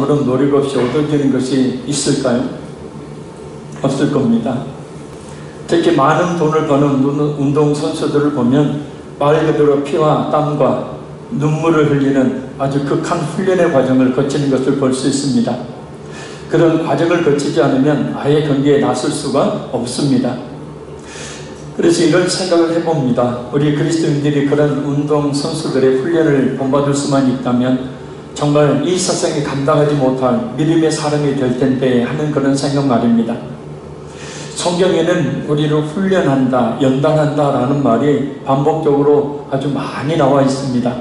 아무런 노력 없이 얻어지는 것이 있을까요? 없을 겁니다. 특히 많은 돈을 버는 운동선수들을 보면 말 그대로 피와 땀과 눈물을 흘리는 아주 극한 훈련의 과정을 거치는 것을 볼 수 있습니다. 그런 과정을 거치지 않으면 아예 경기에 나설 수가 없습니다. 그래서 이런 생각을 해봅니다. 우리 그리스도인들이 그런 운동선수들의 훈련을 본받을 수만 있다면 정말 이 세상에 감당하지 못할 믿음의 사람이 될 텐데 하는 그런 생각 말입니다. 성경에는 우리를 훈련한다, 연단한다 라는 말이 반복적으로 아주 많이 나와 있습니다.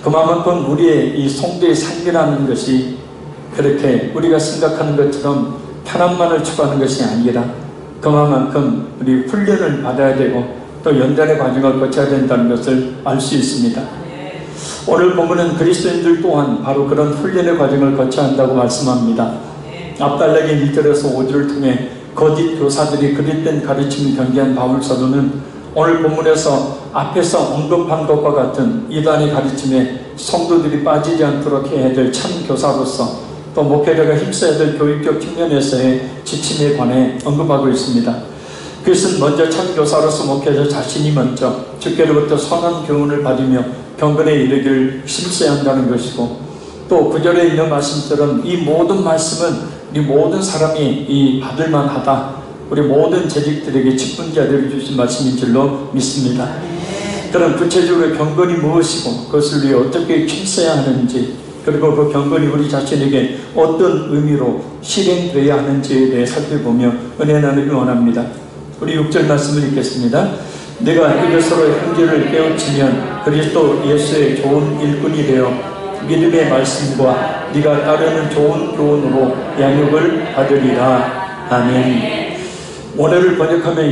그만큼 우리의 이 성도의 삶이라는 것이 그렇게 우리가 생각하는 것처럼 편안만을 추구하는 것이 아니라 그만큼 우리 훈련을 받아야 되고 또 연단의 과정을 거쳐야 된다는 것을 알 수 있습니다. 오늘 본문은 그리스도인들 또한 바로 그런 훈련의 과정을 거쳐야 한다고 말씀합니다. 앞달락의 1절에서 5절을 통해 거짓 교사들이 그릇된 가르침을 경계한 바울 사도는 오늘 본문에서 앞에서 언급한 것과 같은 이단의 가르침에 성도들이 빠지지 않도록 해야 될 참 교사로서 또 목회자가 힘써야 될 교육적 측면에서의 지침에 관해 언급하고 있습니다. 그것은 먼저 참 교사로서 목회자 자신이 먼저 주께로부터 선한 교훈을 받으며 경건에 이르기를 힘써야 한다는 것이고, 또 9절에 있는 말씀처럼 이 모든 말씀은 우리 모든 사람이 이 받을만하다, 우리 모든 재직들에게 직분자들을 주신 말씀인 줄로 믿습니다. 그럼 구체적으로 경건이 무엇이고 그것을 위해 어떻게 힘써야 하는지, 그리고 그 경건이 우리 자신에게 어떤 의미로 실행되어야 하는지에 대해 살펴보며 은혜 나누기 원합니다. 우리 6절 말씀을 읽겠습니다. 내가 이것으로 형제를 깨우치면 그리스도 예수의 좋은 일꾼이 되어 믿음의 말씀과 네가 따르는 좋은 교훈으로 양육을 받으리라. 아멘. 원어를 번역하면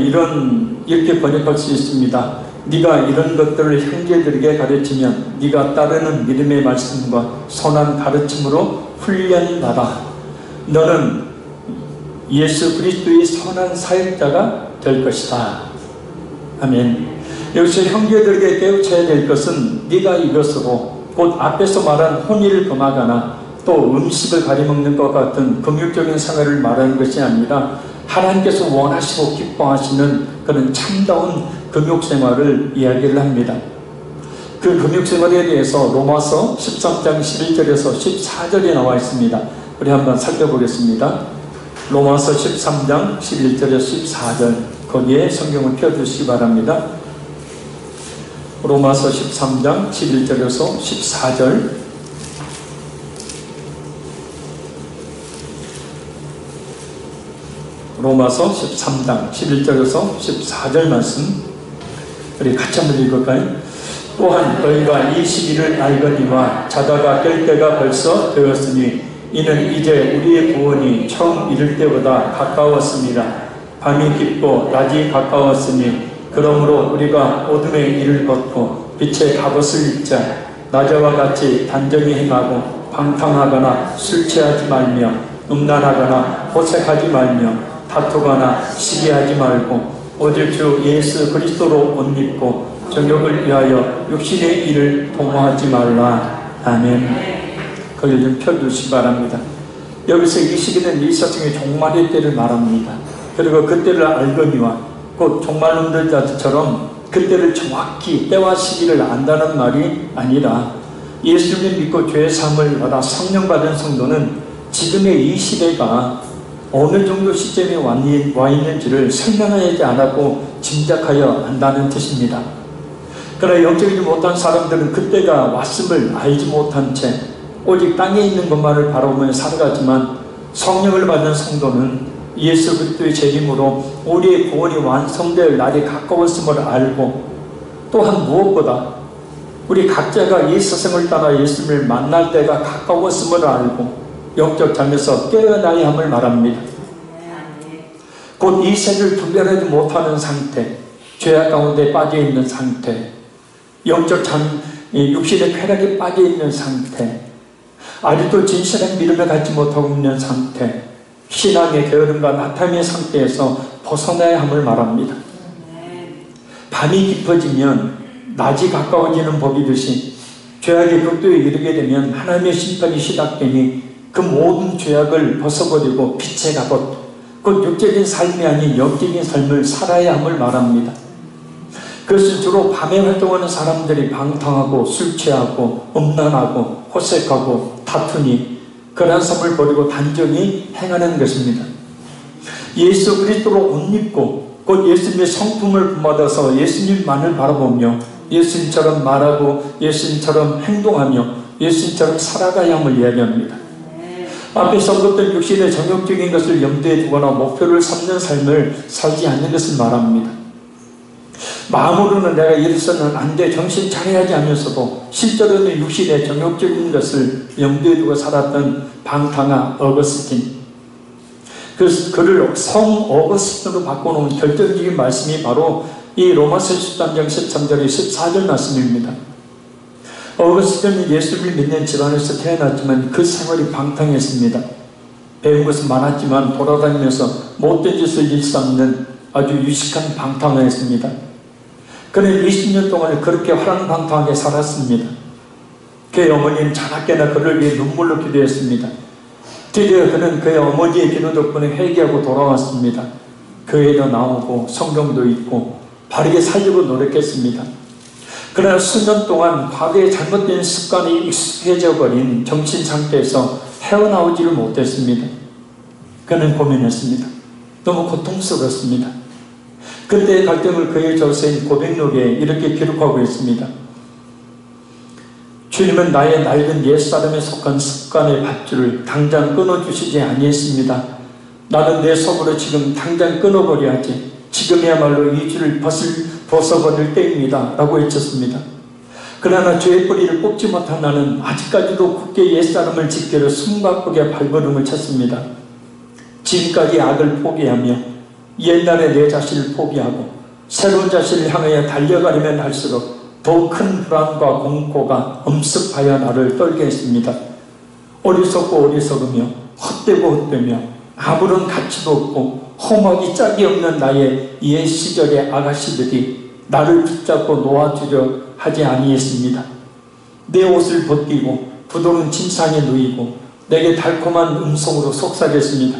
이렇게 번역할 수 있습니다. 네가 이런 것들을 형제들에게 가르치면 네가 따르는 믿음의 말씀과 선한 가르침으로 훈련받아 너는 예수 그리스도의 선한 사역자가 될 것이다. 아멘. 여기서 형제들에게 깨우쳐야 될 것은 네가 이것으로, 곧 앞에서 말한 혼의를 금하거나 또 음식을 가려먹는 것 같은 금욕적인 생활을 말하는 것이 아니라 하나님께서 원하시고 기뻐하시는 그런 참다운 금욕생활을 이야기를 합니다. 그 금욕생활에 대해서 로마서 13장 11절에서 14절에 나와 있습니다. 우리 한번 살펴보겠습니다. 로마서 13장 11절에서 14절, 거기에 성경을 펴주시기 바랍니다. 로마서 13장 11절에서 14절, 로마서 13장 11절에서 14절 말씀 우리 같이 한번 읽을까요? 또한 너희가 이 시기를 알거니와 자다가 깰 때가 벌써 되었으니 이는 이제 우리의 구원이 처음 이를 때보다 가까웠습니다. 밤이 깊고 낮이 가까웠으니 그러므로 우리가 어둠의 일을 벗고 빛의 갑옷을 입자. 낮에와 같이 단정히 행하고 방탕하거나 술 취하지 말며 음란하거나 호색하지 말며 다투거나 시기하지 말고 오직 주 예수 그리스도로 옷 입고 정욕을 위하여 육신의 일을 도모하지 말라. 아멘. 거기를 좀 펴주시기 바랍니다. 여기서 이 시기는 이 세상의 종말의 때를 말합니다. 그리고 그때를 알거니와 곧 종말론들 자처럼 그때를 정확히 때와 시기를 안다는 말이 아니라 예수를 믿고 죄의 사함을 받아 성령 받은 성도는 지금의 이 시대가 어느 정도 시점에 와 있는지를 설명하지 않았고 짐작하여 안다는 뜻입니다. 그러나 영적이지 못한 사람들은 그때가 왔음을 알지 못한 채 오직 땅에 있는 것만을 바라보며 살아가지만 성령을 받은 성도는 예수 그리스도의 재림으로 우리의 구원이 완성될 날이 가까웠음을 알고, 또한 무엇보다 우리 각자가 이 세상을 떠나 예수를 만날 때가 가까웠음을 알고 영적 잠에서 깨어나야 함을 말합니다. 곧 이 세를 분별하지 못하는 상태, 죄악 가운데 빠져있는 상태, 영적 잠, 육신의 쾌락에 빠져있는 상태, 아직도 진실한 믿음을 갖지 못하고 있는 상태, 신앙의 게으름과 나타남의 상태에서 벗어나야 함을 말합니다. 밤이 깊어지면 낮이 가까워지는 법이듯이 죄악의 극도에 이르게 되면 하나님의 심판이 시작되니 그 모든 죄악을 벗어버리고 빛의 갑옷, 곧 육적인 삶이 아닌 영적인 삶을 살아야 함을 말합니다. 그것은 주로 밤에 활동하는 사람들이 방탕하고 술 취하고 음란하고 호색하고 다투니 그러한 삶을 버리고 단정히 행하는 것입니다. 예수 그리스도로 옷 입고 곧 예수님의 성품을 본받아서 예수님만을 바라보며 예수님처럼 말하고 예수님처럼 행동하며 예수님처럼 살아가야 함을 이야기합니다. 앞에서 언급된 육신의 정욕적인 것을 염두에 두거나 목표를 삼는 삶을 살지 않는 것을 말합니다. 마음으로는 내가 이래서는 안 돼, 정신 차려야지 하면서도 실제로는 육신의 정욕적인 것을 염두에 두고 살았던 방탕아 어거스틴. 그래서 그를 성 어거스틴으로 바꿔놓은 결정적인 말씀이 바로 이 로마서 13장 13절의 14절 말씀입니다. 어거스틴은 예수를 믿는 집안에서 태어났지만 그 생활이 방탕했습니다. 배운 것은 많았지만 돌아다니면서 못된 짓을 일삼는 아주 유식한 방탕하였습니다. 그는 20년 동안 그렇게 화랑방탕하게 살았습니다. 그의 어머니는 자나깨나 그를 위해 눈물로 기도했습니다. 드디어 그는 그의 어머니의 기도 덕분에 회개하고 돌아왔습니다. 교회도 나오고 성경도 읽고 바르게 살려고 노력했습니다. 그러나 수년 동안 과거의 잘못된 습관이 익숙해져 버린 정신 상태에서 헤어나오지를 못했습니다. 그는 고민했습니다. 너무 고통스럽습니다. 그때의 갈등을 그의 저서인 고백록에 이렇게 기록하고 있습니다. 주님은 나의 낡은 옛사람에 속한 습관의 밧줄을 당장 끊어주시지 아니했습니다. 나는 내 속으로 지금 당장 끊어버려야지. 지금이야말로 이 줄을 벗어버릴 때입니다. 라고 외쳤습니다. 그러나 죄의 뿌리를 뽑지 못한 나는 아직까지도 굳게 옛사람을 지키려 숨가쁘게 발걸음을 쳤습니다. 지금까지 악을 포기하며 옛날의 내 자신을 포기하고 새로운 자신을 향하여 달려가려면 할수록 더 큰 불안과 공포가 엄습하여 나를 떨게 했습니다. 어리석고 어리석으며 헛되고 헛되며 아무런 가치도 없고 험하기 짝이 없는 나의 옛 시절의 아가씨들이 나를 붙잡고 놓아주려 하지 아니했습니다. 내 옷을 벗기고 부드러운 침상에 누이고 내게 달콤한 음성으로 속삭였습니다.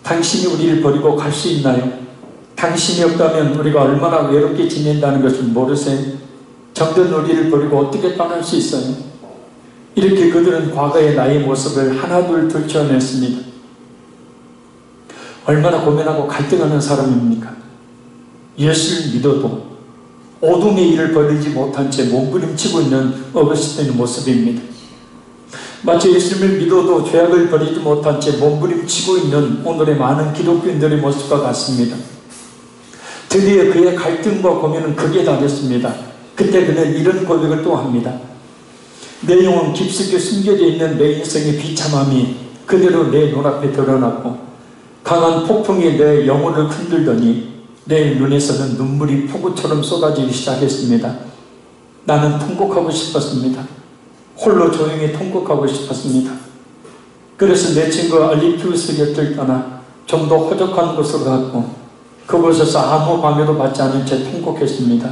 당신이 우리를 버리고 갈 수 있나요? 당신이 없다면 우리가 얼마나 외롭게 지낸다는 것을 모르세요? 정든 우리를 버리고 어떻게 떠날 수 있어요? 이렇게 그들은 과거의 나의 모습을 하나둘 들춰냈습니다. 얼마나 고민하고 갈등하는 사람입니까? 예수를 믿어도 어둠의 일을 버리지 못한 채 몸부림치고 있는 어거스틴의 모습입니다. 마치 예수님을 믿어도 죄악을 버리지 못한 채 몸부림치고 있는 오늘의 많은 기독교인들의 모습과 같습니다. 드디어 그의 갈등과 고민은 극에 달했습니다. 그때 그는 이런 고백을 또 합니다. 내 영혼 깊숙이 숨겨져 있는 내 인생의 비참함이 그대로 내 눈앞에 드러났고 강한 폭풍이 내 영혼을 흔들더니 내 눈에서는 눈물이 폭우처럼 쏟아지기 시작했습니다. 나는 통곡하고 싶었습니다. 홀로 조용히 통곡하고 싶었습니다. 그래서 내 친구 알리피우스 곁을 떠나 좀 더 호적한 곳으로 갔고 그곳에서 아무 방해도 받지 않은 채 통곡했습니다.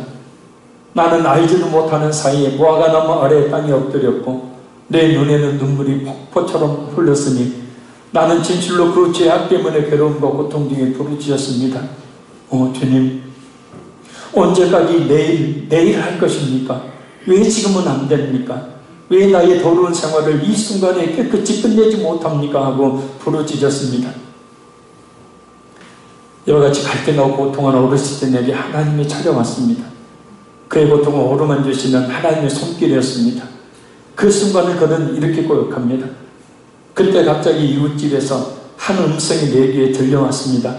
나는 알지도 못하는 사이에 무화과나무 아래에 땅에 엎드렸고 내 눈에는 눈물이 폭포처럼 흘렀으니 나는 진실로 그 죄악 때문에 괴로움과 고통 중에 부르짖었습니다. 주님, 언제까지 내일 할 것입니까? 왜 지금은 안 됩니까? 왜 나의 더러운 생활을 이 순간에 깨끗이 끝내지 못합니까? 하고 부르짖었습니다. 이와 같이 갈등하고 고통하는 어르신들에게 하나님이 찾아왔습니다. 그의 고통을 어루만져 주시는 하나님의 손길이었습니다. 그 순간을 그는 이렇게 고백합니다. 그때 갑자기 이웃집에서 한 음성이 내 귀에 들려왔습니다.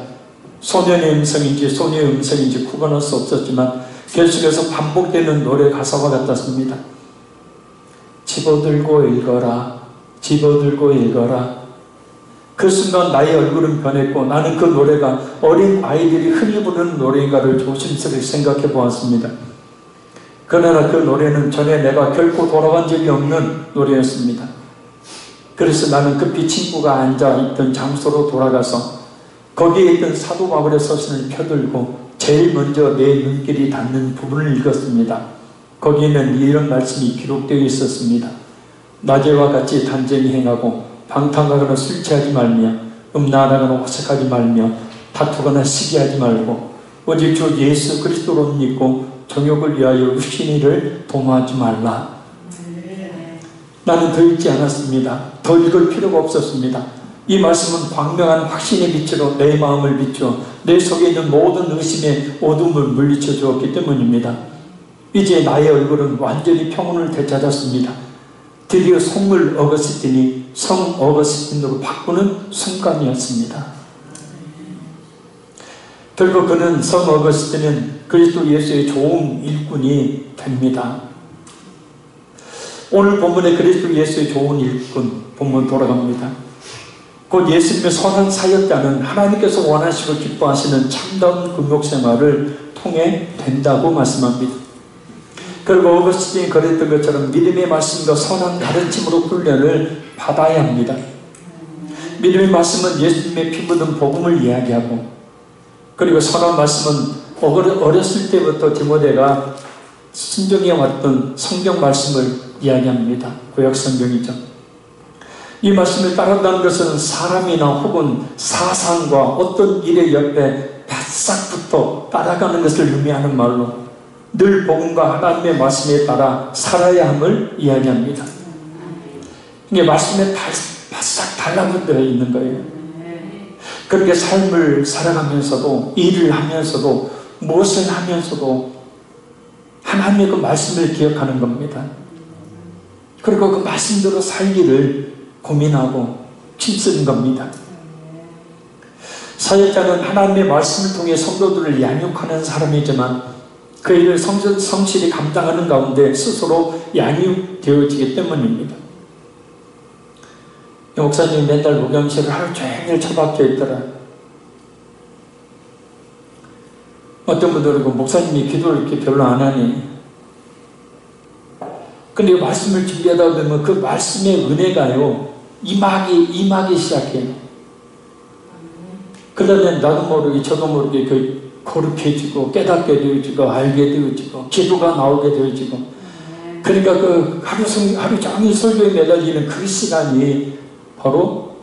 소년의 음성인지 소녀의 음성인지 구분할 수 없었지만 계속해서 반복되는 노래 가사와 같았습니다. 집어들고 읽어라, 집어들고 읽어라. 그 순간 나의 얼굴은 변했고 나는 그 노래가 어린 아이들이 흔히 부르는 노래인가를 조심스레 생각해 보았습니다. 그러나 그 노래는 전에 내가 결코 돌아간 적이 없는 노래였습니다. 그래서 나는 급히 친구가 앉아있던 장소로 돌아가서 거기에 있던 사도 바울의 서신을 펴들고 제일 먼저 내 눈길이 닿는 부분을 읽었습니다. 거기에는 이런 말씀이 기록되어 있었습니다. 낮에와 같이 단정히 행하고 방탕하거나 술 취하지 말며 음란하거나 호색하지 말며 다투거나 시기하지 말고 오직 주 예수 그리스도로 믿고 정욕을 위하여 의식인 일을 도모하지 말라. 나는 더 읽지 않았습니다. 더 읽을 필요가 없었습니다. 이 말씀은 광명한 확신의 빛으로 내 마음을 비추어 내 속에 있는 모든 의심의 어둠을 물리쳐 주었기 때문입니다. 이제 나의 얼굴은 완전히 평온을 되찾았습니다. 드디어 성물 어거스틴이 성 어거스틴으로 바꾸는 순간이었습니다. 결국 그는 성 어거스틴은 그리스도 예수의 좋은 일꾼이 됩니다. 오늘 본문에 그리스도 예수의 좋은 일꾼 본문 돌아갑니다. 곧 예수님의 선한 사역자는 하나님께서 원하시고 기뻐하시는 참다운 금욕생활을 통해 된다고 말씀합니다. 그리고 어거스틴이 그랬던 것처럼 믿음의 말씀과 선한 가르침으로 훈련을 받아야 합니다. 믿음의 말씀은 예수님의 피 묻은 복음을 이야기하고, 그리고 선한 말씀은 어렸을 때부터 디모데가 순종해 왔던 성경 말씀을 이야기합니다. 구약 성경이죠. 이 말씀을 따른다는 것은 사람이나 혹은 사상과 어떤 일의 옆에 바싹부터 따라가는 것을 의미하는 말로 늘 복음과 하나님의 말씀에 따라 살아야 함을 이야기합니다. 이게 말씀에 바싹 달라붙어 있는 거예요. 그렇게 삶을 살아가면서도, 일을 하면서도, 무엇을 하면서도 하나님의 그 말씀을 기억하는 겁니다. 그리고 그 말씀대로 살기를 고민하고 힘쓰는 겁니다. 사역자는 하나님의 말씀을 통해 성도들을 양육하는 사람이지만 그 일을 성실히 감당하는 가운데 스스로 양육되어지기 때문입니다. 목사님이 맨날 목욕실을 하루 종일 처박혀 있더라. 어떤 분들은 목사님이 기도를 이렇게 별로 안 하니. 근데 말씀을 준비하다 보면 그 말씀의 은혜가요, 임하기 시작해요. 그러면 나도 모르게 저도 모르게 그 거룩해지고 깨닫게 되어지고 알게 되어지고 기도가 나오게 되어지고, 그러니까 그 하루 종일 설교에 매달리는 그 시간이 바로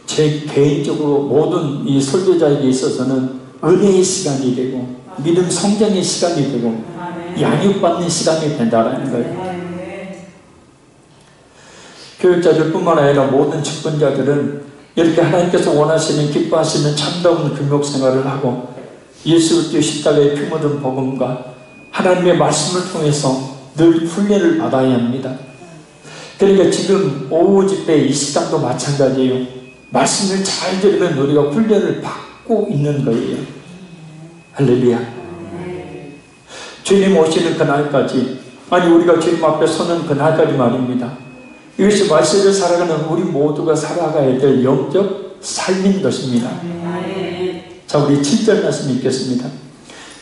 제 개인적으로 모든 이 설교자에게 있어서는 은혜의 시간이 되고 믿음 성장의 시간이 되고 양육받는 시간이 된다는 거예요. 교육자들 뿐만 아니라 모든 직분자들은 이렇게 하나님께서 원하시는 기뻐하시는 참다운 금욕생활을 하고 예수 그리스도의 십자가의 피 묻은 복음과 하나님의 말씀을 통해서 늘 훈련을 받아야 합니다. 그러니까 지금 오후 집회 이 시간도 마찬가지예요. 말씀을 잘 들으면 우리가 훈련을 받고 있는 거예요. 할렐루야. 주님 오시는 그날까지, 아니 우리가 주님 앞에 서는 그날까지 말입니다. 이것이 말씀을 살아가는 우리 모두가 살아가야 될 영적 삶인 것입니다. 자, 우리 7절 말씀 읽겠습니다.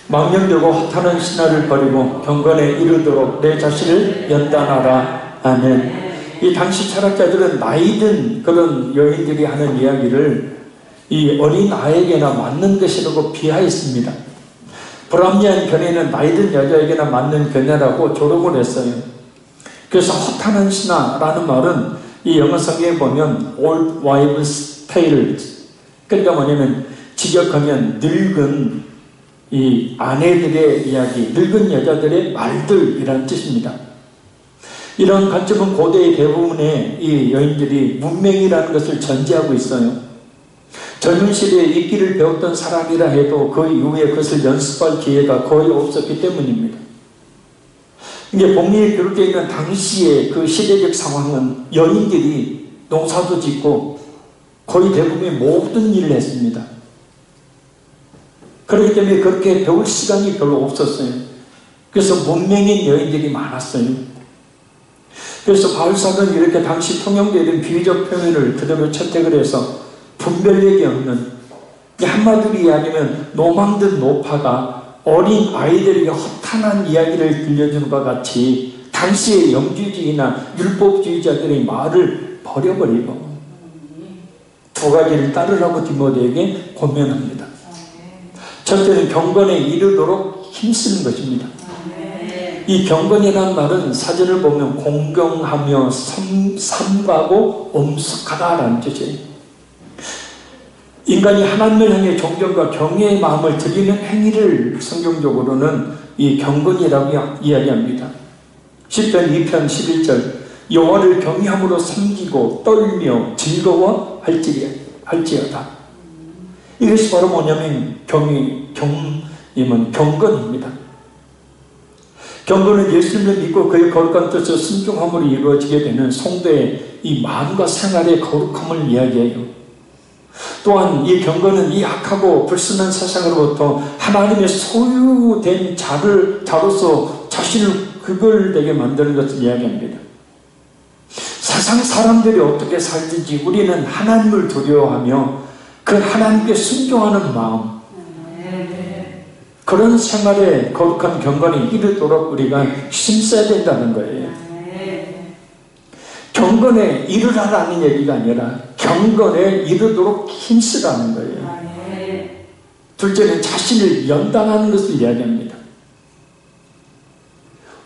망령되고 허탄한 신화를 버리고 경건에 이르도록 내 자신을 연단하라. 아멘. 이 당시 철학자들은 나이든 그런 여인들이 하는 이야기를 이 어린 아이에게나 맞는 것이라고 비하했습니다. 불합리한 견해는 나이든 여자에게나 맞는 견해라고 조롱을 했어요. 그래서 허탄한 신화라는 말은 이 영어 성경에 보면 Old Wives' Tale, 그러니까 뭐냐면 직역하면 늙은 이 아내들의 이야기, 늙은 여자들의 말들이라는 뜻입니다. 이런 관점은 고대의 대부분의 이 여인들이 문맹이라는 것을 전제하고 있어요. 젊은 시대에 읽기를 배웠던 사람이라 해도 그 이후에 그것을 연습할 기회가 거의 없었기 때문입니다. 이게 복리에 기록되어 있는 당시의 그 시대적 상황은 여인들이 농사도 짓고 거의 대부분의 모든 일을 했습니다. 그렇기 때문에 그렇게 배울 시간이 별로 없었어요. 그래서 문맹인 여인들이 많았어요. 그래서 바울사는 이렇게 당시 통용되어 있는 비유적 표현을 그대로 채택을 해서 분별력이 없는, 한마디로 이야기하면 노망든 노파가 어린 아이들에게 허탄한 이야기를 들려주는 것 같이 당시의 영주주의나 율법주의자들의 말을 버려버리고 두 가지를 따르라고 디모데에게 권면합니다. 첫째는 경건에 이르도록 힘쓰는 것입니다. 이 경건이라는 말은 사전을 보면 공경하며 삼가고 엄숙하다라는 뜻이에요. 인간이 하나님을 향해 존경과 경외의 마음을 드리는 행위를 성경적으로는 이 경건이라고 이야기합니다. 시편 2편 11절 여호와를 경외함으로 섬기고 떨며 즐거워할지어다. 이것이 바로 뭐냐면 경건입니다. 경건은 예수님을 믿고 그의 거룩한 뜻을 순종함으로 이루어지게 되는 성도의 이 마음과 생활의 거룩함을 이야기해요. 또한 이 경건은 이 악하고 불순한 세상으로부터 하나님의 소유된 자로서 자신을 구별되게 만드는 것을 이야기합니다. 세상 사람들이 어떻게 살든지 우리는 하나님을 두려워하며 그 하나님께 순종하는 마음, 그런 생활에 거룩한 경건에 이르도록 우리가 힘써야 된다는 거예요. 경건에 이르라라는 얘기가 아니라 경건에 이르도록 힘쓰라는 거예요. 둘째는 자신을 연단하는 것을 이야기합니다.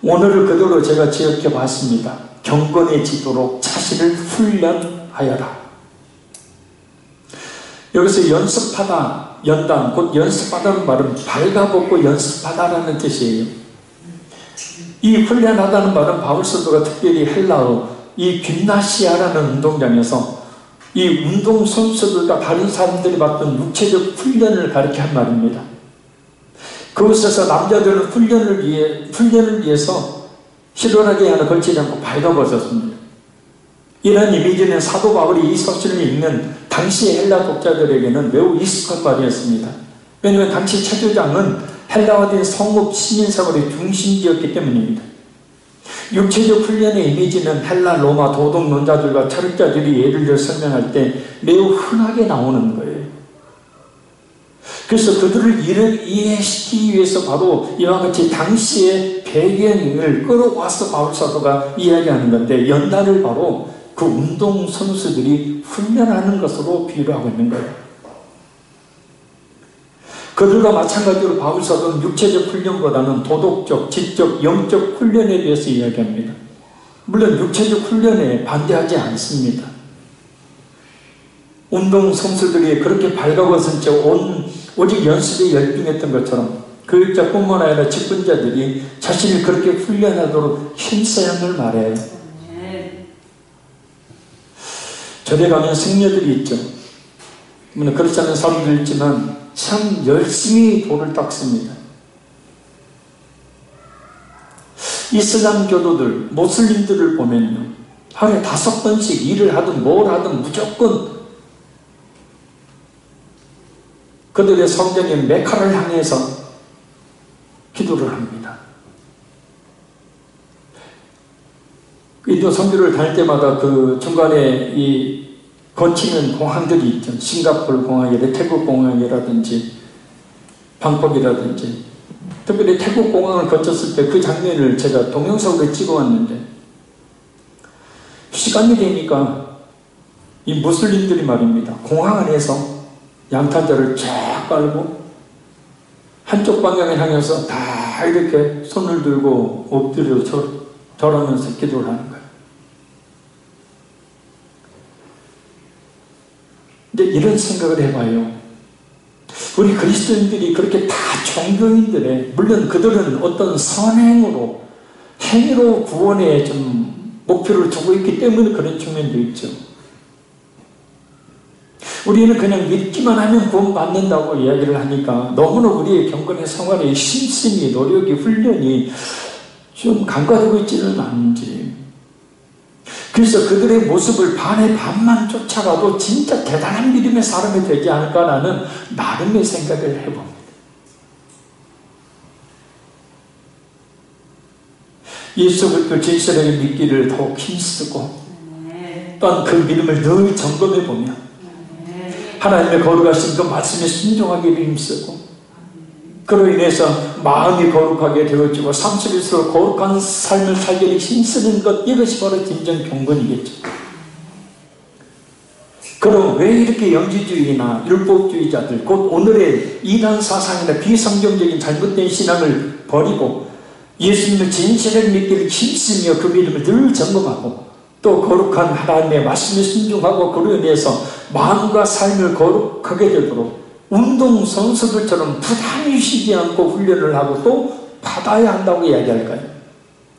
오늘을 그대로 제가 지역해 봤습니다. 경건해지도록 자신을 훈련하여라. 여기서 연습하다, 연단, 곧 연습하다는 말은 발가벗고 연습하다라는 뜻이에요. 이 훈련하다는 말은 바울 사도가 특별히 헬라어 이 김나시아라는 운동장에서 이 운동선수들과 다른 사람들이 받던 육체적 훈련을 가리켜 한 말입니다. 그곳에서 남자들은 훈련을 위해서 희돌하게 하나 걸치지 않고 발가벗었습니다. 이런 이미지는 사도 바울이 이 서신을 읽는 당시 헬라 독자들에게는 매우 익숙한 말이었습니다. 왜냐하면 당시 체조장은 헬라화된 성읍 시민생활의 중심지였기 때문입니다. 육체적 훈련의 이미지는 헬라, 로마 도덕론자들과 철학자들이 예를 들어 설명할 때 매우 흔하게 나오는 거예요. 그래서 그들을 이해시키기 위해서 바로 이와 같이 당시의 배경을 끌어와서 바울 사도가 이야기하는 건데, 연단을 바로 그 운동선수들이 훈련하는 것으로 비유를 하고 있는 거예요. 그들과 마찬가지로 바울 사도는 육체적 훈련보다는 도덕적, 지적, 영적 훈련에 대해서 이야기합니다. 물론 육체적 훈련에 반대하지 않습니다. 운동선수들이 그렇게 발가벗은 채 오직 연습에 열중했던 것처럼 교육자뿐만 아니라 직분자들이 자신을 그렇게 훈련하도록 힘써야 함을 말해요. 절에 가면 승려들이 있죠. 물론 그렇지 않은 사람도 있지만 참 열심히 돌을 닦습니다. 이슬람 교도들, 모슬림들을 보면요, 하루에 5번씩 일을 하든 뭘 하든 무조건 그들의 성전인 메카를 향해서 기도를 합니다. 인도 선교를 다닐 때마다 그 중간에 이 거치는 공항들이 있죠. 싱가포르 공항이라든지 태국 공항이라든지 방콕이라든지, 특별히 태국 공항을 거쳤을 때 그 장면을 제가 동영상으로 찍어왔는데, 시간이 되니까 이 무슬림들이 말입니다, 공항 안에서 양탄자를 쫙 깔고 한쪽 방향을 향해서 다 이렇게 손을 들고 엎드려 절하면서 기도를 하는 거예요. 근데 이런 생각을 해봐요. 우리 그리스도인들이 그렇게 다 종교인들의, 물론 그들은 어떤 선행으로, 행위로 구원에 좀 목표를 두고 있기 때문에 그런 측면도 있죠. 우리는 그냥 믿기만 하면 구원받는다고 이야기를 하니까 너무나 우리의 경건의 생활의 심씀이, 노력이, 훈련이 좀 간과되고 있지는 않은지. 그래서 그들의 모습을 반의 반만 쫓아가도 진짜 대단한 믿음의 사람이 되지 않을까라는 나름의 생각을 해봅니다. 예수 그리스도 진실하게 믿기를 더욱 힘쓰고, 또한 그 믿음을 늘 점검해보며 하나님의 거룩하신 그 말씀에 순종하기를 힘쓰고, 그로 인해서 마음이 거룩하게 되어지고 삶 속에서 거룩한 삶을 살기를 힘쓰는 것, 이것이 바로 진정 경건이겠죠. 그럼 왜 이렇게 영지주의나 율법주의자들, 곧 오늘의 이단 사상이나 비성경적인 잘못된 신앙을 버리고 예수님을 진실을 믿기를 힘쓰며 그 믿음을 늘 점검하고 또 거룩한 하나님의 말씀에 순종하고 그로 인해서 마음과 삶을 거룩하게 되도록 운동선수들처럼 부담이 쉬지 않고 훈련을 하고 또 받아야 한다고 이야기할까요?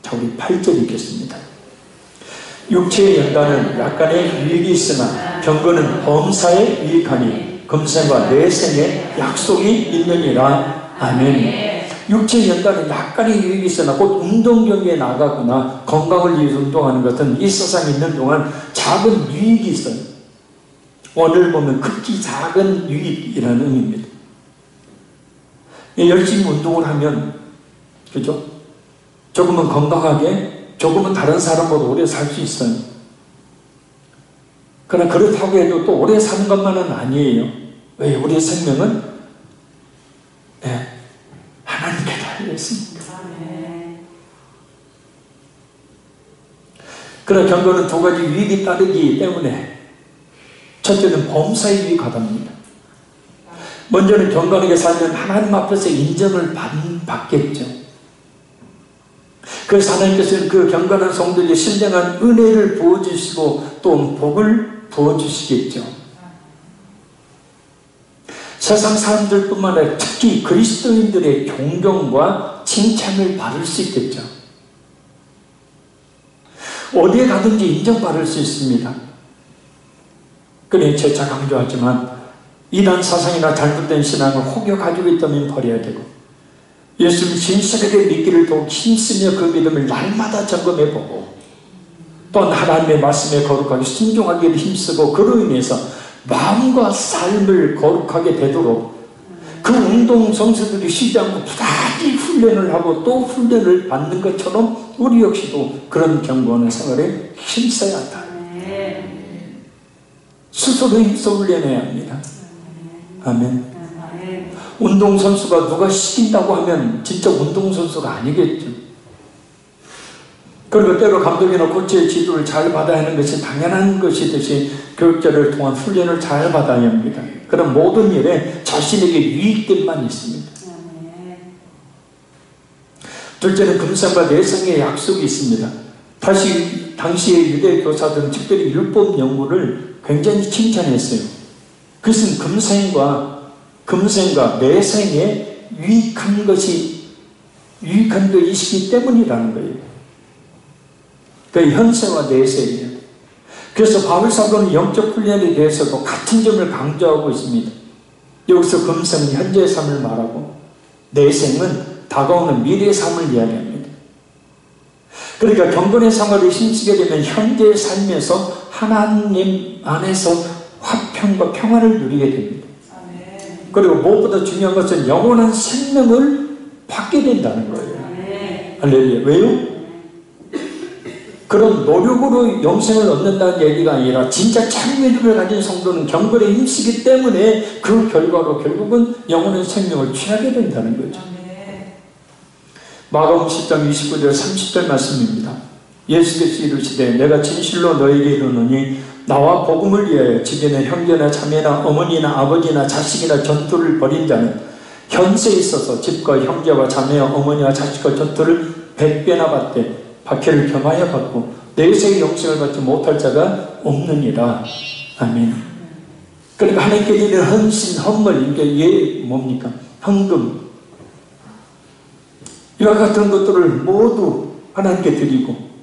자, 우리 8절 읽겠습니다. 육체의 연단은 약간의 유익이 있으나 경건은 범사에 유익하니 금생과 내생에 약속이 있느니라. 아멘. 육체의 연단은 약간의 유익이 있으나 곧 운동 경기에 나가거나 건강을 위해서 운동하는 것은 이 세상에 있는 동안 작은 유익이 있어요. 오늘 보면 극히 작은 유익이라는 의미입니다. 열심히 운동을 하면, 그죠? 조금은 건강하게, 조금은 다른 사람보다 오래 살 수 있어요. 그러나 그렇다고 해도 또 오래 사는 것만은 아니에요. 왜? 우리의 생명은 하나님께 달려있습니다. 그러나 경건은 두 가지 유익이 따르기 때문에 첫째는 범사에 유익하답니다. 먼저는 경건하게 살면 하나님 앞에서 인정을 받겠죠. 그래서 하나님께서는 그 경건한 성도에게 신령한 은혜를 부어주시고 또 복을 부어주시겠죠. 세상 사람들뿐만 아니라 특히 그리스도인들의 존경과 칭찬을 받을 수 있겠죠. 어디에 가든지 인정받을 수 있습니다. 그래 재차 강조하지만 이단 사상이나 잘못된 신앙을 혹여 가지고 있다면 버려야 되고 예수님 진실하게 믿기를 더욱 힘쓰며 그 믿음을 날마다 점검해보고 또한 하나님의 말씀에 거룩하게 순종하기를 힘쓰고 그로 인해서 마음과 삶을 거룩하게 되도록 그 운동선수들이 쉬지 않고 부단히 훈련을 하고 또 훈련을 받는 것처럼 우리 역시도 그런 경건의 생활에 힘써야 한다. 스스로 힘써 훈련해야 합니다. 아멘. 운동선수가 누가 시킨다고 하면 진짜 운동선수가 아니겠죠. 그리고 때로 감독이나 코치의 지도를 잘 받아야 하는 것이 당연한 것이듯이 교육자를 통한 훈련을 잘 받아야 합니다. 그럼 모든 일에 자신에게 유익됨만 있습니다. 둘째는 금생과 내생의 약속이 있습니다. 당시의 유대 교사들은 특별히 율법 연구를 굉장히 칭찬했어요. 그것은 금생과 내생에 유익한 것이기 때문이라는 거예요. 그 현세와 내세예요. 그래서 바울 사도는 영적 훈련에 대해서도 같은 점을 강조하고 있습니다. 여기서 금생은 현재의 삶을 말하고 내생은 다가오는 미래의 삶을 이야기합니다. 그러니까 경건의 생활을 힘쓰게 되면 현재의 삶에서 하나님 안에서 화평과 평안을 누리게 됩니다. 그리고 무엇보다 중요한 것은 영원한 생명을 받게 된다는 거예요. 할렐루야. 왜요? 그런 노력으로 영생을 얻는다는 얘기가 아니라 진짜 참 믿음을 가진 성도는 경건에 힘쓰기 때문에 그 결과로 결국은 영원한 생명을 취하게 된다는 거죠. 마가복음 10장 29절 30절 말씀입니다. 예수께서 이르시되 내가 진실로 너에게 이르노니 나와 복음을 위하여 집에는 형제나 자매나 어머니나 아버지나 자식이나 전투를 벌인 자는 현세에 있어서 집과 형제와 자매와 어머니와 자식과 전투를 100배나 받되 박해를 겸하여 받고 내세의 영생을 받지 못할 자가 없느니라. 아멘. 그러니까 하나님께 드리는 헌신, 헌물, 이게 뭡니까? 헌금. 이와 같은 것들을 모두 하나님께 드리고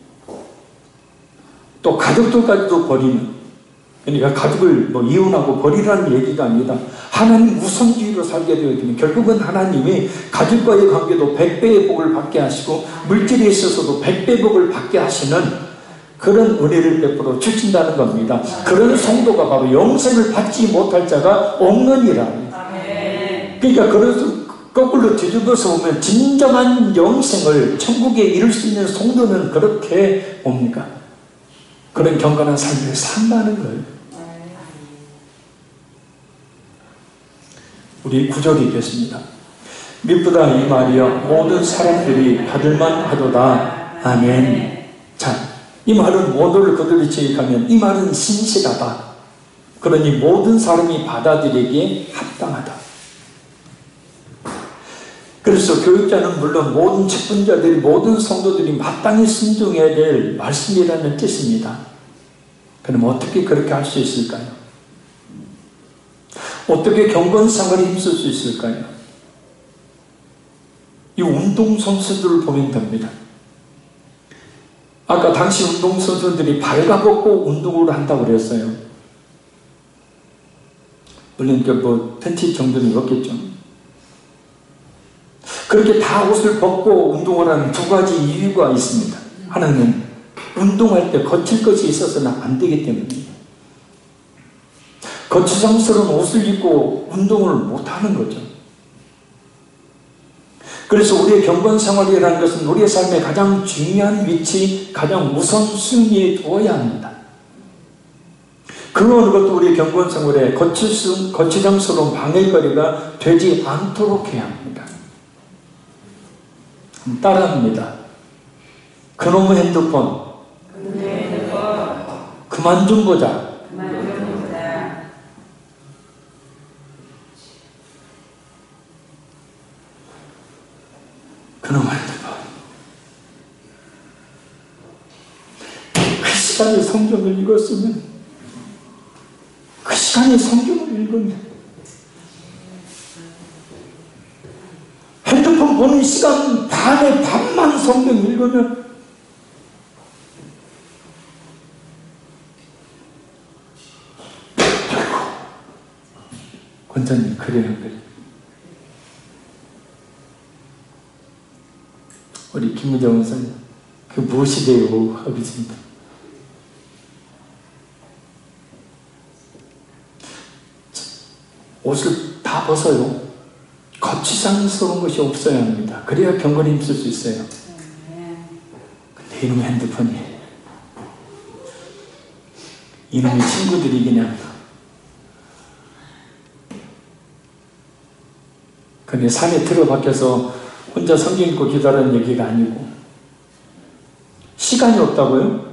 또 가족들까지도 버리는, 그러니까 가족을 이혼하고 버리라는 얘기가 아니다. 하나님 우선주의로 살게 되어지면 결국은 하나님이 가족과의 관계도 100배의 복을 받게 하시고 물질에 있어서도 100배 복을 받게 하시는 그런 은혜를 베풀어 주신다는 겁니다. 그런 성도가 바로 영생을 받지 못할 자가 없느니라. 그러니까 그래서 거꾸로 뒤집어서 보면 진정한 영생을 천국에 이룰 수 있는 성도는 그렇게 뭡니까? 그런 경건한 삶을 산다는 거예요. 우리 9절 읽겠습니다. 미쁘다 이 말이여 모든 사람들이 받을만 하도다. 아멘. 자, 이 말은 모두를 그들이 지식하면 이 말은 신실하다. 그러니 모든 사람이 받아들이기에 합당하다. 그래서 교육자는 물론 모든 직분자들이, 모든 성도들이 마땅히 순종해야 될 말씀이라는 뜻입니다. 그럼 어떻게 그렇게 할 수 있을까요? 어떻게 경건생활에 힘쓸 수 있을까요? 이 운동선수들을 보면 됩니다. 아까 당시 운동선수들이 발가벗고 운동을 한다고 그랬어요. 물론 팬티 정도는 입었겠죠. 그렇게 다 옷을 벗고 운동을 하는 두 가지 이유가 있습니다. 하나는 운동할 때 거칠 것이 있어서는 안 되기 때문입니다. 거추장스러운 옷을 입고 운동을 못하는 거죠. 그래서 우리의 경건생활이라는 것은 우리의 삶의 가장 중요한 위치, 가장 우선순위에 두어야 합니다. 그 어느 것도 우리의 경건생활에 거추장스러운 방해거리가 되지 않도록 해야 합니다. 따라합니다. 그놈의 핸드폰 그만 좀 보자. 그놈의 핸드폰. 그 시간에 성경을 읽었으면, 그 시간에 성경을 읽으면, 핸드폰 보는 시간 반에 반만 성경 읽으면, 권사님 그래요. 우리 김무정 원사님, 그 무엇이 돼요? 아버지입니다. 옷을 다 벗어요. 거추장스러운 것이 없어야 합니다. 그래야 경건에 힘쓸 수 있어요. 근데 이놈의 핸드폰이, 이놈의 친구들이 그냥, 근데 산에 들어박혀서 혼자 성경 읽고 기도하는 얘기가 아니고, 시간이 없다고요?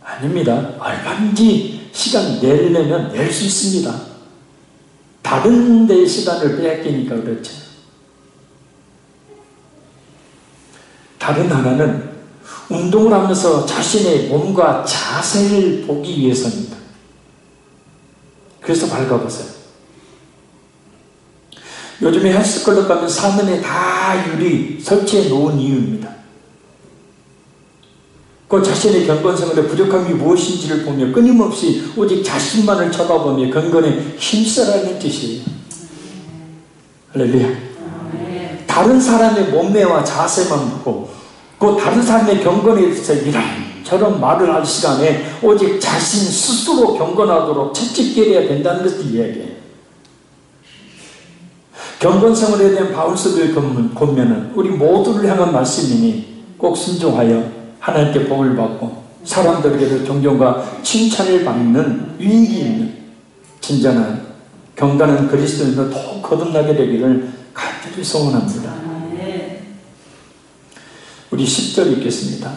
아닙니다. 얼마든지 시간 내려면 낼 수 있습니다. 다른 데의 시간을 빼앗기니까 그렇죠. 다른 하나는 운동을 하면서 자신의 몸과 자세를 보기 위해서입니다. 그래서 밝아보세요. 요즘에 헬스클럽 가면 사면에 다 유리 설치해 놓은 이유입니다. 그 자신의 경건생활의 부족함이 무엇인지를 보며 끊임없이 오직 자신만을 쳐다보며 경건에 힘쓰라는 뜻이에요. 할렐루야. 다른 사람의 몸매와 자세만 보고 그 다른 사람의 경건에 대해서 이런저런 말을 할 시간에 오직 자신 스스로 경건하도록 채찍질해야 된다는 것을 이야기해요. 경건생활에 대한 바울서의 권면은 우리 모두를 향한 말씀이니 꼭 순종하여 하나님께 복을 받고 사람들에게도 존경과 칭찬을 받는 위기 있는 진정한 경건한 그리스도인으로 더욱 거듭나게 되기를 간절히 소원합니다. 우리 10절 읽겠습니다.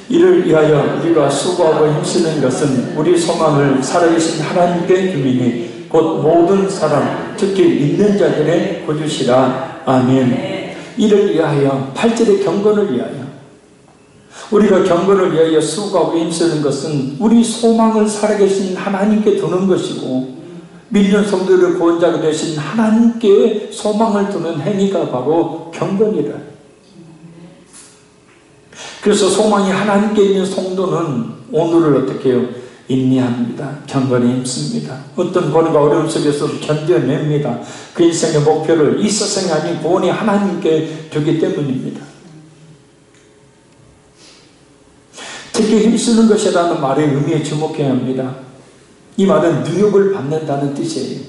이를 위하여 우리가 수고하고 힘쓰는 것은 우리 소망을 살아계신 하나님께 주이니 곧 모든 사람 특히 믿는 자들의 구주시라. 아멘. 이를 위하여 8절의 경건을 위하여 우리가 경건을 위하여 수고하고 힘쓰는 것은 우리 소망을 살아계신 하나님께 두는 것이고 믿는 성도들의 구원자가 되신 하나님께 소망을 두는 행위가 바로 경건이라. 그래서 소망이 하나님께 있는 성도는 오늘을 어떻게 해요? 인내합니다. 경건에 힘씁니다. 어떤 고난과 어려움 속에서도 견뎌냅니다. 그 인생의 목표를 이 세상이 아닌 구원이 하나님께 두기 때문입니다. 특히 힘쓰는 것이라는 말의 의미에 주목해야 합니다. 이 말은 능욕을 받는다는 뜻이에요.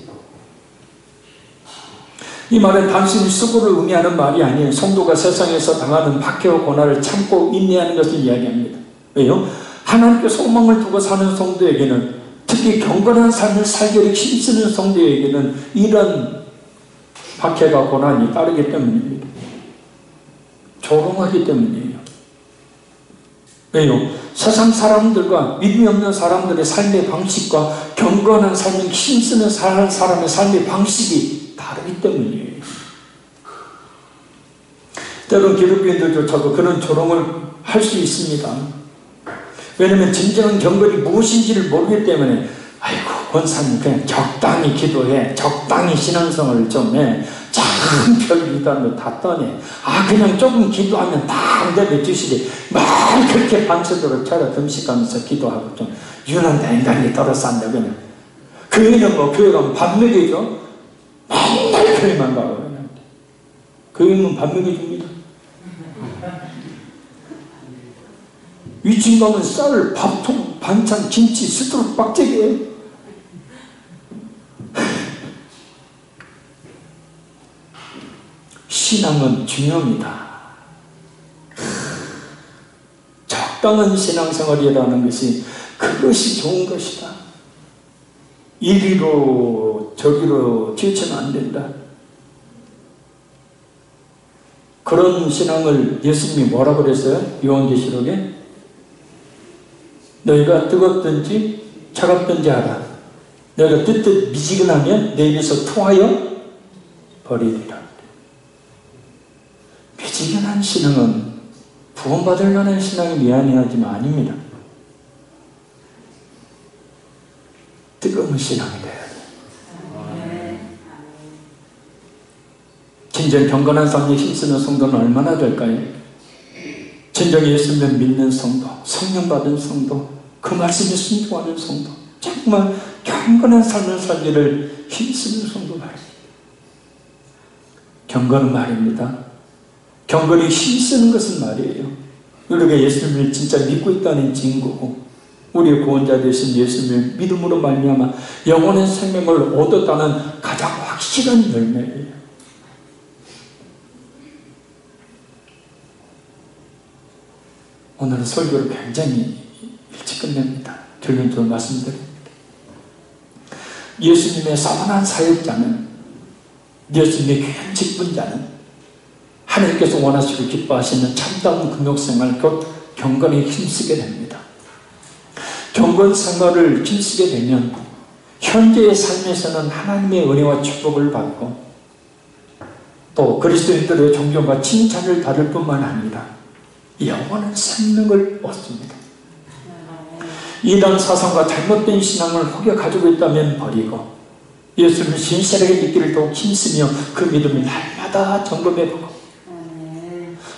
이 말은 단순히 수고를 의미하는 말이 아닌 성도가 세상에서 당하는 박해와 고난을 참고 인내하는 것을 이야기합니다. 왜요? 하나님께 소망을 두고 사는 성도에게는, 특히 경건한 삶을 살기를 힘쓰는 성도에게는 이런 박해가 고난이 따르기 때문입니다. 조롱하기 때문이에요. 왜요? 세상 사람들과 믿음이 없는 사람들의 삶의 방식과 경건한 삶을 힘쓰는 사람의 삶의 방식이 다르기 때문이에요. 때론 기독교인들조차도 그런 조롱을 할 수 있습니다. 왜냐하면 진정한 경건이 무엇인지를 모르기 때문에 아이고 권사님 그냥 적당히 기도해, 적당히 신앙생활을 좀 해, 작은 별 이단도 다 떠내, 그냥 조금 기도하면 다 내려 주시지, 말 그렇게 밤새도록 저라 금식하면서 기도하고 좀 유난다 인간이 떨어싼다. 그냥 교회는 뭐 교회 가면 밥 먹이죠. 맨날 교회만 가고 그냥 교회는 밥 먹여줍니다. 위층 가면 쌀, 밥통, 반찬, 김치, 스토록 빡재게. 신앙은 중요합니다. 적당한 신앙생활이라는 것이 그것이 좋은 것이다. 이리로 저리로 튀어치면 안 된다. 그런 신앙을 예수님이 뭐라고 그랬어요? 요한계시록에 너희가 뜨겁든지 차갑든지 알아. 너희가 뜨뜻 미지근하면 내 입에서 토하여 버리리라. 미지근한 신앙은 구원받을 만한 신앙이 미안해하지만 아닙니다. 뜨거운 신앙이 돼야 돼요. 진정 경건한 삶에 힘쓰는 성도는 얼마나 될까요? 진정 예수님을 믿는 성도, 성령 받은 성도, 그 말씀에 순종하는 성도, 정말 경건한 삶을 살기를 힘쓰는 성도 말입니다. 경건은 말입니다. 경건이 힘쓰는 것은 말이에요. 우리가 예수님을 진짜 믿고 있다는 증거고, 우리의 구원자 되신 예수님을 믿음으로 말미암아 영원한 생명을 얻었다는 가장 확실한 열매예요. 오늘은 설교를 굉장히 일찍 끝냅니다. 결론적으로 말씀드립니다. 예수님의 선한 사역자는, 예수님의 귀한 직분자는 하나님께서 원하시고 기뻐하시는 참다운 금욕생활, 곧 경건에 힘쓰게 됩니다. 경건생활을 힘쓰게 되면 현재의 삶에서는 하나님의 은혜와 축복을 받고 또 그리스도인들의 존경과 칭찬을 받을 뿐만 아니라 영원한 생명을 얻습니다. 이단 사상과 잘못된 신앙을 혹여 가지고 있다면 버리고 예수님을 신실하게 믿기를 더욱 힘쓰며 그 믿음을 날마다 점검해보고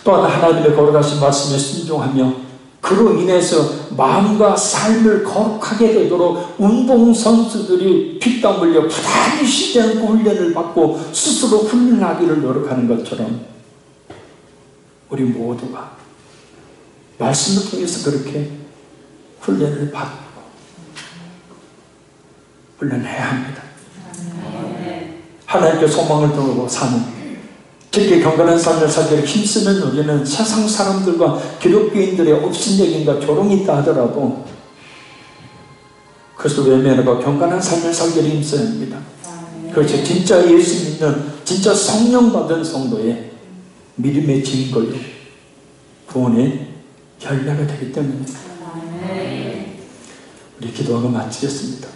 또한 하나님의 거룩하신 말씀에 순종하며 그로 인해서 마음과 삶을 거룩하게 되도록 운동선수들이 피땀 흘려 부단히 쉬지 않고 훈련을 받고 스스로 훈련하기를 노력하는 것처럼 우리 모두가 말씀을 통해서 그렇게 훈련을 받고 훈련해야 합니다. 하나님께 소망을 두고 사는, 특히 경건한 삶을 살기를 힘쓰는 우리는 세상 사람들과 기독교인들의 업신여김과 조롱이 있다 하더라도 그것을 외면하고 경건한 삶을 살기를 힘써야 합니다. 그것이 진짜 예수 믿는, 진짜 성령 받은 성도의 믿음의 증거요 구원의 열매가 되기 때문입니다. 우리 기도하고 마치겠습니다.